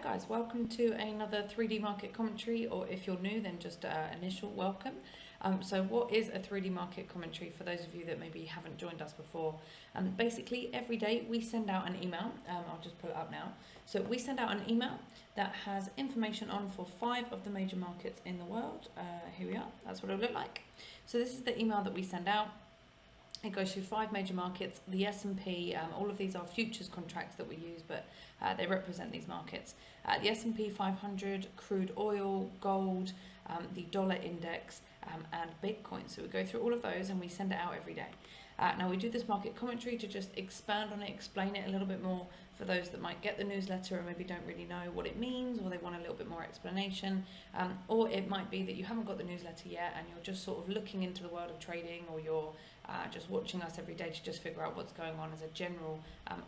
Hi guys, welcome to another 3D market commentary, or if you're new then just initial welcome. So what is a 3D market commentary for those of you that maybe haven't joined us before? Basically every day we send out an email, I'll just pull it up now. So we send out an email that has information on for 5 of the major markets in the world. Here we are, that's what it'll look like. So this is the email that we send out. It goes through 5 major markets, the S&P, all of these are futures contracts that we use, but they represent these markets. The S&P 500, crude oil, gold, the dollar index, and Bitcoin. So we go through all of those and we send it out every day. Now we do this market commentary to just expand on it, explain it a little bit more for those that might get the newsletter and maybe don't really know what it means, or they want a little bit more explanation, or it might be that you haven't got the newsletter yet and you're just sort of looking into the world of trading, or you're just watching us every day to just figure out what's going on as a general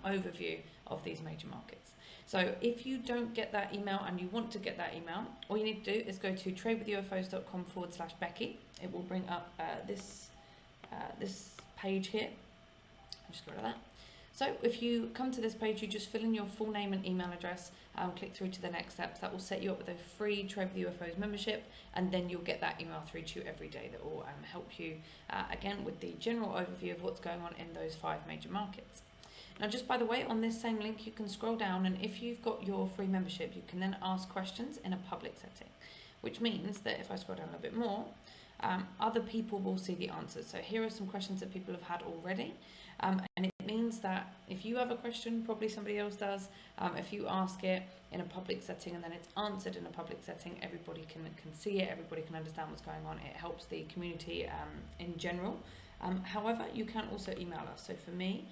overview of these major markets. So if you don't get that email and you want to get that email, all you need to do is go to tradewithufos.com/Becky. It will bring up this page here. I'll just go to that. So if you come to this page, you just fill in your full name and email address, click through to the next steps. That will set you up with a free Trade with UFOs membership, and then you'll get that email through to you every day that will help you, again, with the general overview of what's going on in those 5 major markets. Now, just by the way, on this same link, you can scroll down, and if you've got your free membership, you can then ask questions in a public setting, which means that if I scroll down a little bit more, other people will see the answers. So here are some questions that people have had already, and it means that if you have a question, probably somebody else does. If you ask it in a public setting and then it's answered in a public setting, everybody can see it, everybody can understand what's going on. It helps the community in general. However, you can also email us. So for me,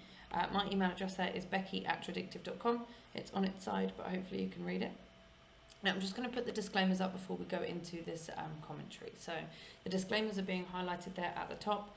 my email address there is becky@tradictive.com. It's on its side, but hopefully you can read it. Now, I'm just going to put the disclaimers up before we go into this commentary. So the disclaimers are being highlighted there at the top.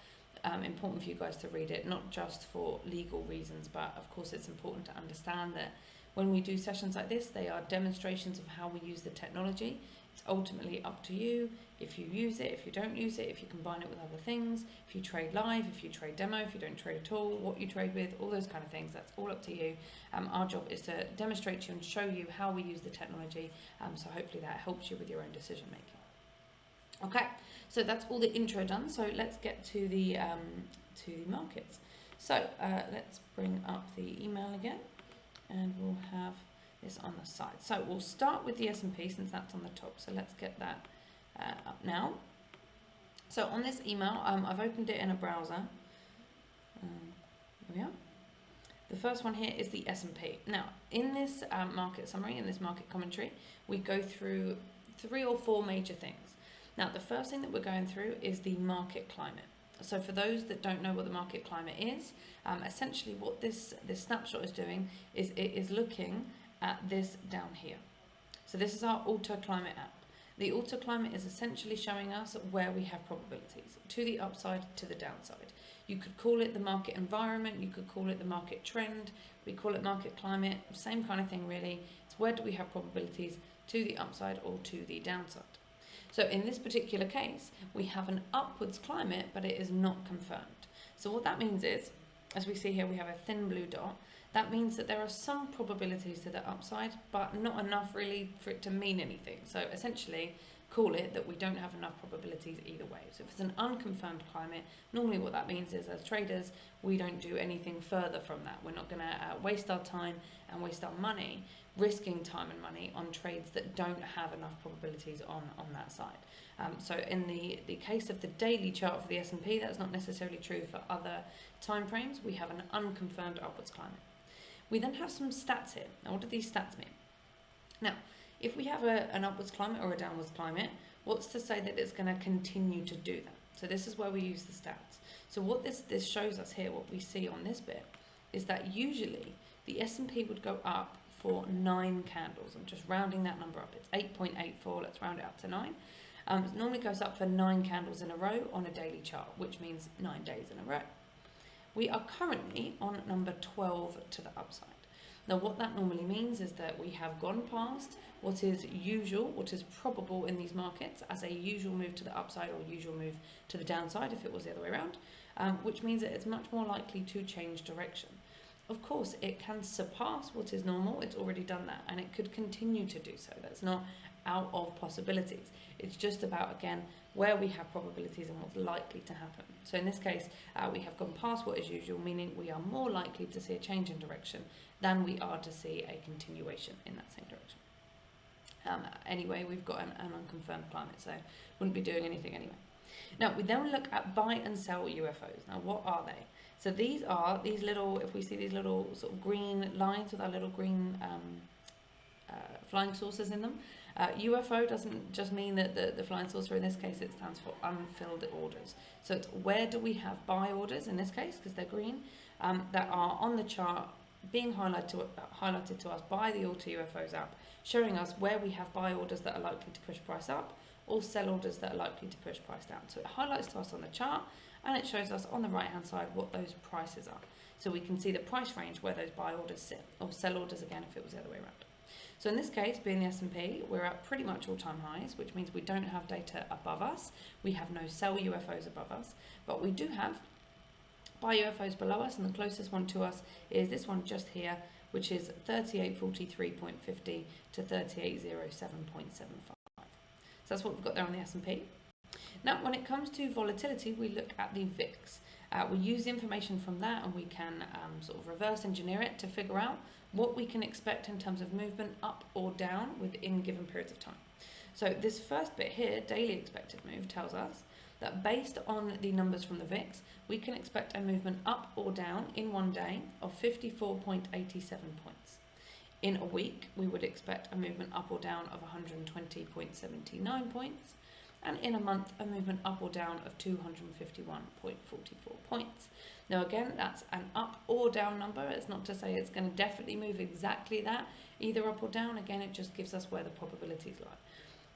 Important for you guys to read it, not just for legal reasons, but of course it's important to understand that when we do sessions like this, they are demonstrations of how we use the technology. It's ultimately up to you if you use it, if you don't use it, if you combine it with other things, if you trade live, if you trade demo, if you don't trade at all, what you trade with, all those kind of things. That's all up to you. Our job is to demonstrate to you and show you how we use the technology, so hopefully that helps you with your own decision making. Okay, so that's all the intro done, so let's get to the markets. So let's bring up the email again, and we'll have this on the side. So we'll start with the S&P since that's on the top, so let's get that up now. So on this email, I've opened it in a browser. Here we are. The first one here is the S&P. Now, in this market summary, in this market commentary, we go through 3 or 4 major things. Now, the first thing that we're going through is the market climate. So for those that don't know what the market climate is, essentially what this snapshot is doing is it is looking at this down here. So this is our auto climate app. The auto climate is essentially showing us where we have probabilities, to the upside, to the downside. You could call it the market environment, you could call it the market trend, we call it market climate, same kind of thing really. It's where do we have probabilities to the upside or to the downside. So in this particular case, we have an upwards climate, but it is not confirmed. So what that means is, as we see here, we have a thin blue dot. That means that there are some probabilities to the upside, but not enough really for it to mean anything. So essentially, call it that we don't have enough probabilities either way. So if it's an unconfirmed climate, normally what that means is as traders, we don't do anything further from that. We're not going to waste our time and waste our money risking time and money on trades that don't have enough probabilities on that side. So in the case of the daily chart for the S&P, that's not necessarily true for other time frames. We have an unconfirmed upwards climate. We then have some stats here. Now, what do these stats mean? Now, if we have an upwards climate or a downwards climate, what's to say that it's going to continue to do that? So this is where we use the stats. So what this shows us here, what we see on this bit, is that usually the S&P would go up for 9 candles. I'm just rounding that number up. It's 8.84. Let's round it up to 9. It normally goes up for 9 candles in a row on a daily chart, which means 9 days in a row. We are currently on number 12 to the upside. Now, what that normally means is that we have gone past what is usual, what is probable in these markets as a usual move to the upside or usual move to the downside if it was the other way around, which means that it's much more likely to change direction. of course, it can surpass what is normal. It's already done that, and it could continue to do so. That's not out of possibilities. It's just about, again, where we have probabilities and what's likely to happen. So in this case, we have gone past what is usual, meaning we are more likely to see a change in direction than we are to see a continuation in that same direction. Anyway, we've got an unconfirmed climate, so wouldn't be doing anything anyway. Now, we then look at buy and sell UFOs. Now, what are they? So these are these little, if we see these little sort of green lines with our little green flying saucers in them. UFO doesn't just mean that the flying saucer, in this case it stands for unfilled orders. So it's where do we have buy orders, in this case, because they're green, that are on the chart being highlighted to us by the AutoUFOs app, showing us where we have buy orders that are likely to push price up or sell orders that are likely to push price down. So it highlights to us on the chart, and it shows us on the right hand side what those prices are. So we can see the price range where those buy orders sit, or sell orders again if it was the other way around. So in this case, being the S&P, we're at pretty much all-time highs, which means we don't have data above us. We have no sell UFOs above us, but we do have buy UFOs below us, and the closest one to us is this one just here, which is 3843.50 to 3807.75. So that's what we've got there on the S&P. Now, when it comes to volatility, we look at the VIX. We use information from that, and we can sort of reverse engineer it to figure out what we can expect in terms of movement up or down within given periods of time. So this first bit here, daily expected move, tells us that based on the numbers from the VIX, we can expect a movement up or down in one day of 54.87 points. In a week, we would expect a movement up or down of 120.79 points. And in a month, a movement up or down of 251.44 points. Now again, that's an up or down number. It's not to say it's going to definitely move exactly that, either up or down. Again, it just gives us where the probabilities lie.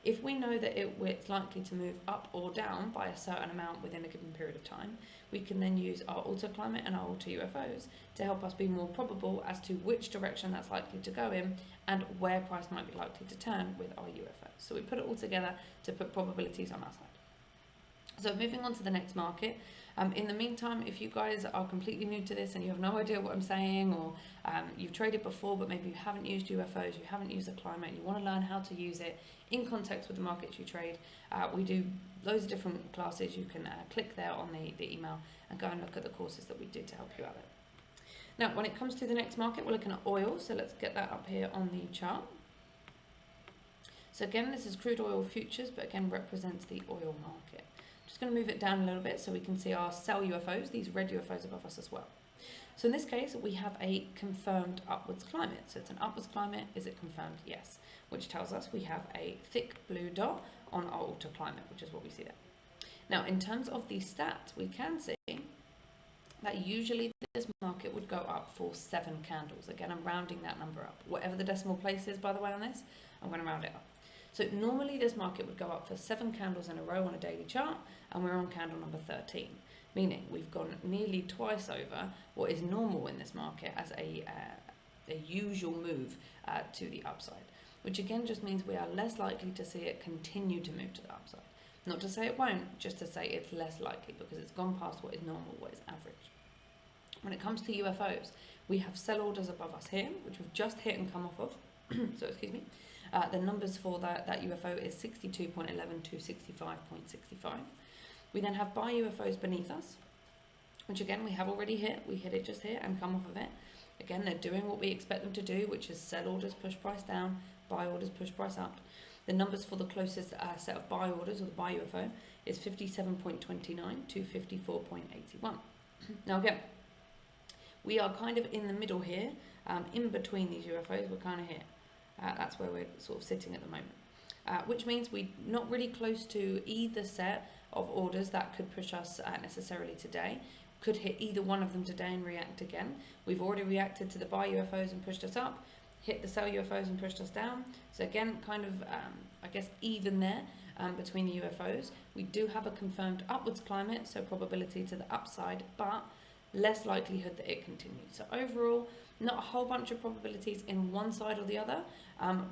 If we know that it's likely to move up or down by a certain amount within a given period of time, we can then use our AutoClimate and our AutoUFOs to help us be more probable as to which direction that's likely to go in and where price might be likely to turn with our UFOs. So we put it all together to put probabilities on our side. So moving on to the next market. In the meantime, if you guys are completely new to this and you have no idea what I'm saying, or you've traded before but maybe you haven't used UFOs, you haven't used the climate, you want to learn how to use it in context with the markets you trade, we do loads of different classes. You can click there on the email and go and look at the courses that we did to help you out there. Now, when it comes to the next market, we're looking at oil, so let's get that up here on the chart. So again, this is crude oil futures, but again represents the oil market. Just going to move it down a little bit so we can see our sell UFOs, these red UFOs above us as well. So in this case, we have a confirmed upwards climate. So it's an upwards climate. Is it confirmed? Yes. Which tells us we have a thick blue dot on our auto climate, which is what we see there. Now, in terms of the stats, we can see that usually this market would go up for 7 candles. Again, I'm rounding that number up. Whatever the decimal place is, by the way, on this, I'm going to round it up. So normally this market would go up for 7 candles in a row on a daily chart, and we're on candle number 13, meaning we've gone nearly twice over what is normal in this market as a usual move to the upside, which again just means we are less likely to see it continue to move to the upside. Not to say it won't, just to say it's less likely because it's gone past what is normal, what is average. When it comes to UFOs, we have sell orders above us here, which we've just hit and come off of. So excuse me. The numbers for that UFO is 62.11 to 65.65. We then have buy UFOs beneath us, which again we have already hit. We hit it just here and come off of it. Again, they're doing what we expect them to do, which is sell orders push price down, buy orders push price up. The numbers for the closest set of buy orders, or the buy UFO, is 57.29 to 54.81. Now again, we are kind of in the middle here, in between these UFOs. We're kind of here. That's where we're sort of sitting at the moment, which means we're not really close to either set of orders that could push us necessarily today. Could hit either one of them today and react again. We've already reacted to the buy UFOs and pushed us up, hit the sell UFOs and pushed us down. So again, kind of, I guess, even there between the UFOs. We do have a confirmed upwards climate, so probability to the upside, but less likelihood that it continues. So overall, not a whole bunch of probabilities in one side or the other,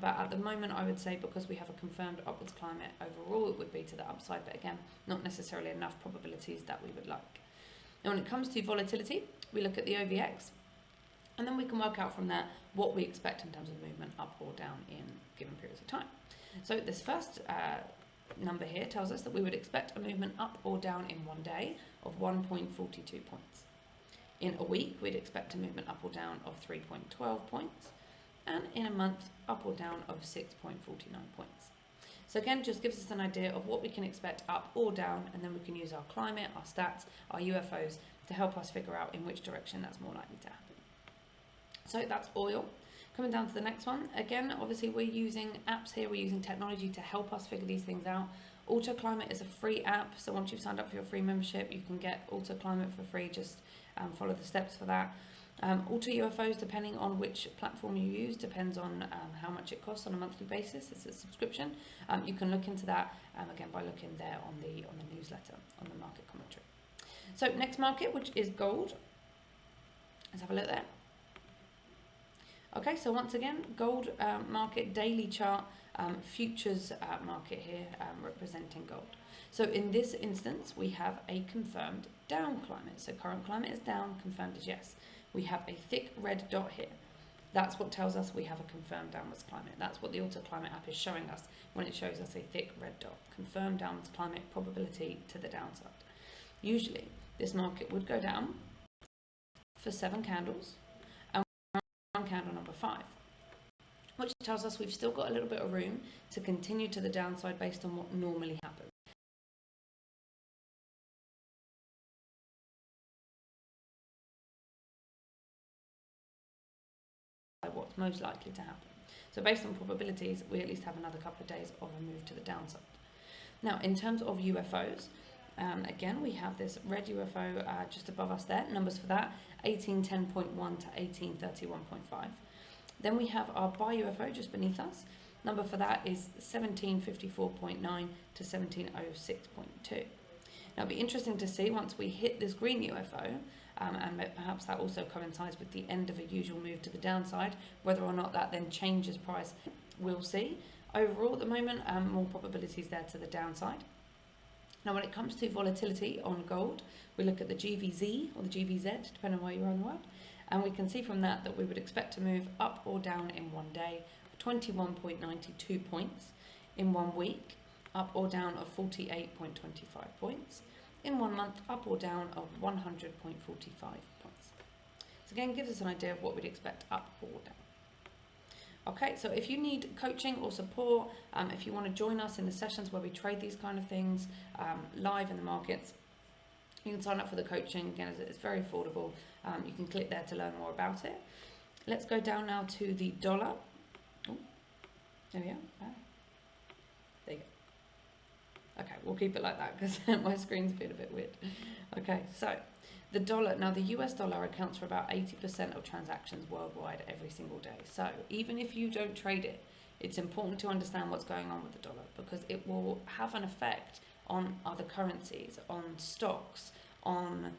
but at the moment I would say because we have a confirmed upwards climate, overall it would be to the upside, but again, not necessarily enough probabilities that we would like. Now when it comes to volatility, we look at the OVX. And then we can work out from there what we expect in terms of movement up or down in given periods of time. So this first number here tells us that we would expect a movement up or down in one day of 1.42 points. In a week, we'd expect a movement up or down of 3.12 points, and in a month, up or down of 6.49 points. So again, just gives us an idea of what we can expect up or down, and then we can use our climate, our stats, our UFOs to help us figure out in which direction that's more likely to happen. So that's oil. Coming down to the next one, again, obviously we're using apps here, we're using technology to help us figure these things out. AutoClimate is a free app, so once you've signed up for your free membership, you can get AutoClimate for free. Just follow the steps for that. AutoUFOs, depending on which platform you use, depends on how much it costs on a monthly basis. It's a subscription. You can look into that again by looking there on the newsletter, on the market commentary. So next market, which is gold. Let's have a look there. Okay, so once again, gold market daily chart, futures market here representing gold. So in this instance, we have a confirmed down climate. So current climate is down, confirmed is yes. We have a thick red dot here. That's what tells us we have a confirmed downwards climate. That's what the AutoClimate app is showing us when it shows us a thick red dot. Confirmed downwards climate, probability to the downside. Usually, this market would go down for 7 candles, and candle number 5, which tells us we've still got a little bit of room to continue to the downside based on what normally happens. What's most likely to happen. So based on probabilities, we at least have another couple of days of a move to the downside. Now, in terms of UFOs, again, we have this red UFO just above us there. Numbers for that, 1810.1 to 1831.5. Then we have our bar UFO just beneath us. Number for that is 1754.9 to 1706.2. Now, it'll be interesting to see once we hit this green UFO, and perhaps that also coincides with the end of a usual move to the downside, whether or not that then changes price, we'll see. Overall, at the moment, more probabilities there to the downside. Now, when it comes to volatility on gold, we look at the GVZ or the GVZ, depending on where you are in the world, and we can see from that that we would expect to move up or down in one day, 21.92 points. In 1 week, up or down of 48.25 points. In 1 month, up or down of 100.45 points. So again, gives us an idea of what we'd expect up or down. Okay, so if you need coaching or support, if you want to join us in the sessions where we trade these kind of things live in the markets, you can sign up for the coaching. Again, it's very affordable. You can click there to learn more about it. Let's go down now to the dollar. Oh, there we are. There you go. Okay, we'll keep it like that because my screen's been a bit weird. Okay, so the dollar, now the US dollar accounts for about 80% of transactions worldwide every single day. So even if you don't trade it, it's important to understand what's going on with the dollar because it will have an effect on other currencies, on stocks, on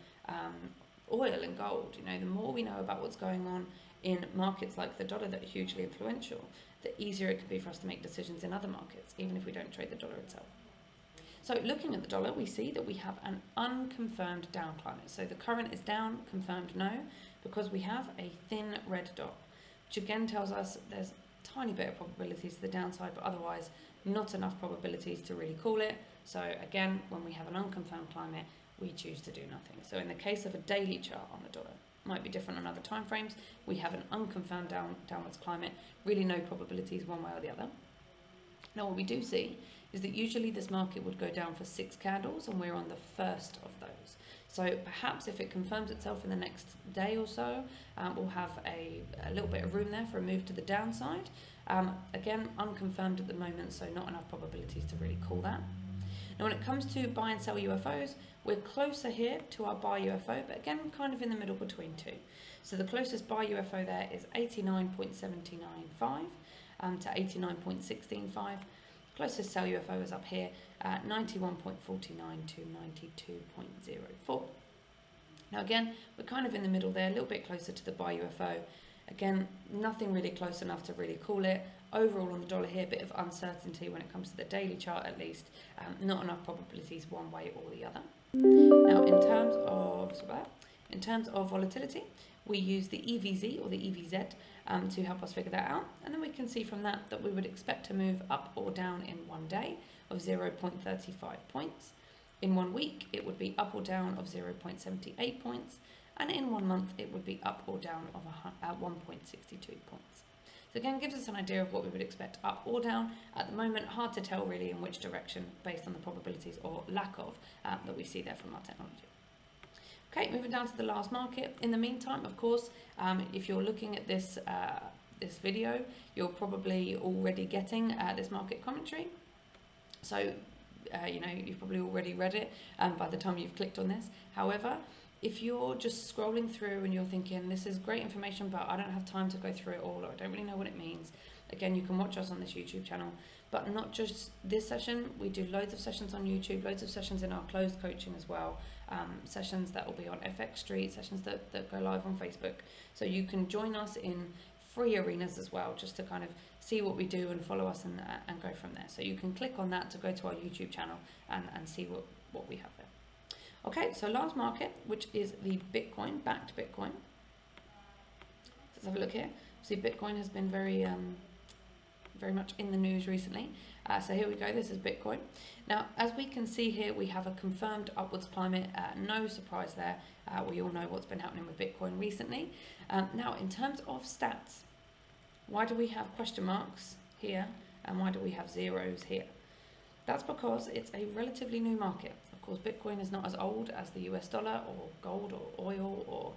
oil and gold. You know, the more we know about what's going on in markets like the dollar that are hugely influential, the easier it can be for us to make decisions in other markets, even if we don't trade the dollar itself. So looking at the dollar, we see that we have an unconfirmed down climate. So the current is down, confirmed no, because we have a thin red dot, which again tells us there's a tiny bit of probabilities to the downside, but otherwise not enough probabilities to really call it. So again, when we have an unconfirmed climate, we choose to do nothing. So in the case of a daily chart on the dollar, might be different on other time frames, we have an unconfirmed downwards climate, really no probabilities one way or the other. Now what we do see is that usually this market would go down for 6 candles and we're on the first of those. So perhaps if it confirms itself in the next day or so, we'll have a little bit of room there for a move to the downside. Again, unconfirmed at the moment, so not enough probabilities to really call that. Now when it comes to buy and sell UFOs, we're closer here to our buy UFO, but again, kind of in the middle between two. So the closest buy UFO there is 89.795 to 89.165. Closest sell UFO is up here at 91.49 to 92.04. Now again, we're kind of in the middle there, a little bit closer to the buy UFO. Again, nothing really close enough to really call it. Overall on the dollar here, a bit of uncertainty when it comes to the daily chart at least. Not enough probabilities one way or the other. Now in terms of In terms of volatility, we use the EVZ or the EVZ to help us figure that out. And then we can see from that that we would expect to move up or down in one day of 0.35 points. In 1 week, it would be up or down of 0.78 points. And in 1 month, it would be up or down of 1.62 points. So again, gives us an idea of what we would expect up or down. At the moment, hard to tell really in which direction based on the probabilities or lack of that we see there from our technology. Okay, moving down to the last market. In the meantime, of course, if you're looking at this this video, you're probably already getting this market commentary. So, you know, you've probably already read it by the time you've clicked on this. However, if you're just scrolling through and you're thinking, this is great information, but I don't have time to go through it all, or I don't really know what it means, again, you can watch us on this YouTube channel. But not just this session, we do loads of sessions on YouTube, loads of sessions in our closed coaching as well, sessions that will be on FX Street, sessions that go live on Facebook. So you can join us in free arenas as well, just to kind of see what we do and follow us and go from there. So you can click on that to go to our YouTube channel and see what we have there. Okay, so last market, which is the Bitcoin, backed Bitcoin. Let's have a look here. See, Bitcoin has been very much in the news recently. So here we go, this is Bitcoin. Now, as we can see here, we have a confirmed upwards climate, no surprise there. We all know what's been happening with Bitcoin recently. Now, in terms of stats, why do we have question marks here and why do we have zeros here? That's because it's a relatively new market. Of course, Bitcoin is not as old as the US dollar or gold or oil or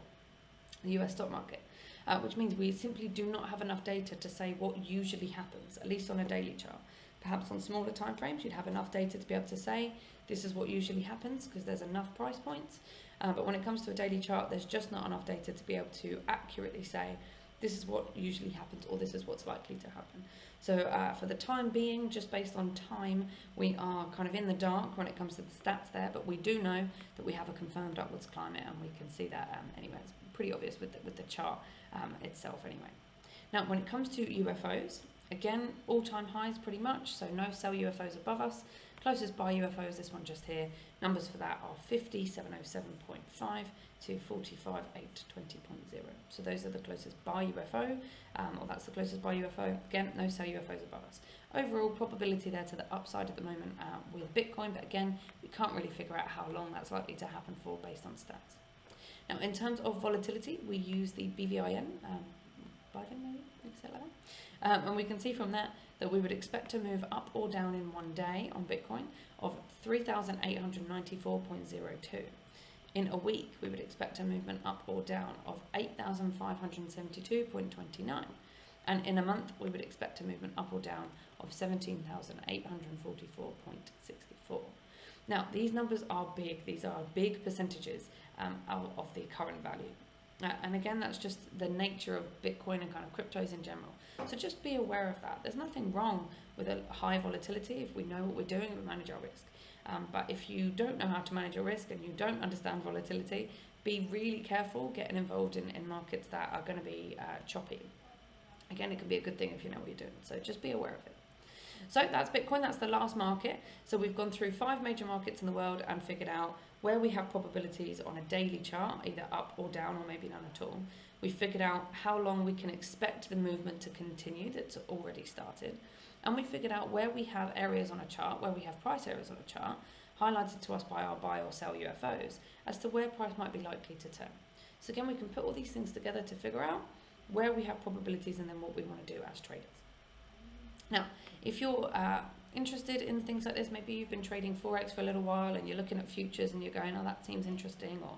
the US stock market, which means we simply do not have enough data to say what usually happens, at least on a daily chart. Perhaps on smaller time frames, you'd have enough data to be able to say this is what usually happens because there's enough price points. But when it comes to a daily chart, there's just not enough data to be able to accurately say this is what usually happens or this is what's likely to happen. So for the time being, just based on time, we are kind of in the dark when it comes to the stats there, but we do know that we have a confirmed upwards climate and we can see that anyway. It's pretty obvious with the chart itself anyway. Now, when it comes to UFOs, again, all-time highs pretty much, so no sell UFOs above us. Closest buy UFOs, this one just here, numbers for that are 50,707.5 to 45,820.0. So those are the closest buy UFO, or that's the closest buy UFO. Again, no sell UFOs above us. Overall probability there to the upside at the moment with Bitcoin, but again, we can't really figure out how long that's likely to happen for based on stats. Now, in terms of volatility, we use the BVIN, Biden maybe, you say like that. And we can see from that we would expect to move up or down in one day on Bitcoin of 3,894.02. In a week, we would expect a movement up or down of 8,572.29. And in a month, we would expect a movement up or down of 17,844.64. Now, these numbers are big. These are big percentages of the current value. And again, that's just the nature of Bitcoin and kind of cryptos in general. So just be aware of that. There's nothing wrong with a high volatility if we know what we're doing and we manage our risk. But if you don't know how to manage your risk and you don't understand volatility, be really careful getting involved in markets that are going to be choppy. Again, it can be a good thing if you know what you're doing. So just be aware of it. So that's Bitcoin, that's the last market. So we've gone through 5 major markets in the world and figured out where we have probabilities on a daily chart, either up or down or maybe none at all. We figured out how long we can expect the movement to continue that's already started. And we figured out where we have areas on a chart, where we have price areas on a chart, highlighted to us by our buy or sell UFOs, as to where price might be likely to turn. So again, we can put all these things together to figure out where we have probabilities and then what we want to do as traders. Now, if you're interested in things like this, maybe you've been trading Forex for a little while and you're looking at futures and you're going, oh, that seems interesting, or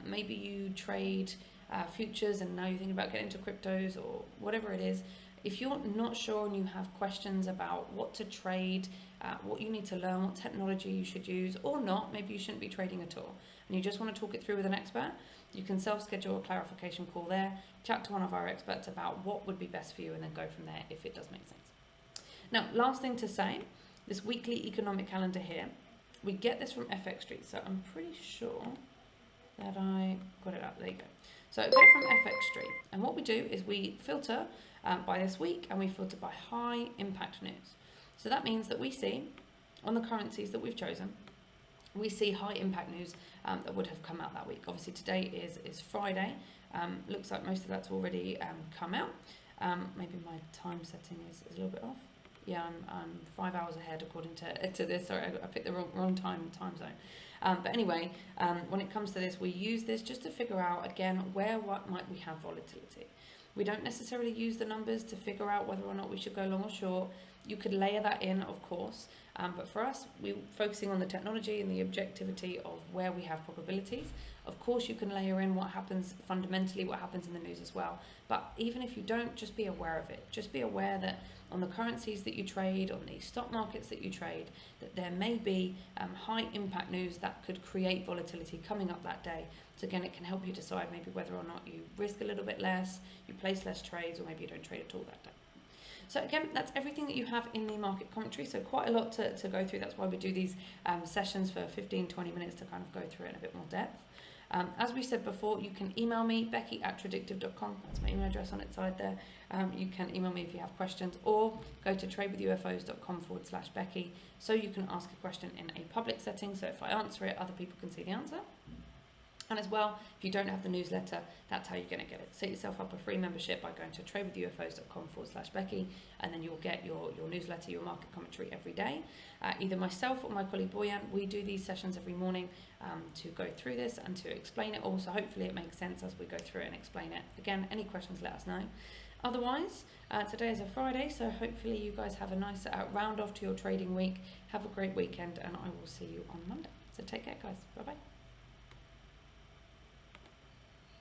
maybe you trade futures and now you're thinking about getting into cryptos or whatever it is. If you're not sure and you have questions about what to trade, what you need to learn, what technology you should use, or not, maybe you shouldn't be trading at all, and you just want to talk it through with an expert, you can self-schedule a clarification call there, chat to one of our experts about what would be best for you, and then go from there if it does make sense. Now, last thing to say, this weekly economic calendar here, we get this from FX Street, so I'm pretty sure that I got it up. There you go. So I get it from FX Street, and what we do is we filter by this week, and we filter by high impact news. So that means that we see on the currencies that we've chosen, we see high impact news that would have come out that week. Obviously today is Friday. Looks like most of that's already come out. Maybe my time setting is a little bit off. Yeah, I'm 5 hours ahead according to this. Sorry, I picked the wrong time zone. But anyway, when it comes to this, we use this just to figure out, again, what might we have volatility. We don't necessarily use the numbers to figure out whether or not we should go long or short. You could layer that in, of course, but for us, we're focusing on the technology and the objectivity of where we have probabilities. Of course, you can layer in what happens fundamentally, what happens in the news as well. But even if you don't, just be aware of it. Just be aware that on the currencies that you trade, on the stock markets that you trade, that there may be high impact news that could create volatility coming up that day. So again, it can help you decide maybe whether or not you risk a little bit less, you place less trades, or maybe you don't trade at all that day. So again, that's everything that you have in the market commentary. So quite a lot to go through. That's why we do these sessions for 15-20 minutes to kind of go through it in a bit more depth. As we said before, you can email me, becky@tradictive.com. That's my email address on its side there. You can email me if you have questions, or go to tradewithufos.com/Becky, so you can ask a question in a public setting. So if I answer it, other people can see the answer. And as well, if you don't have the newsletter, that's how you're going to get it. Set yourself up a free membership by going to tradewithufos.com/Becky, and then you'll get your newsletter, your market commentary every day. Either myself or my colleague Boyan, we do these sessions every morning to go through this and to explain it all. So hopefully it makes sense as we go through it and explain it. Again, any questions, let us know. Otherwise, today is a Friday, so hopefully you guys have a nice round off to your trading week. Have a great weekend, and I will see you on Monday. So take care, guys. Bye-bye.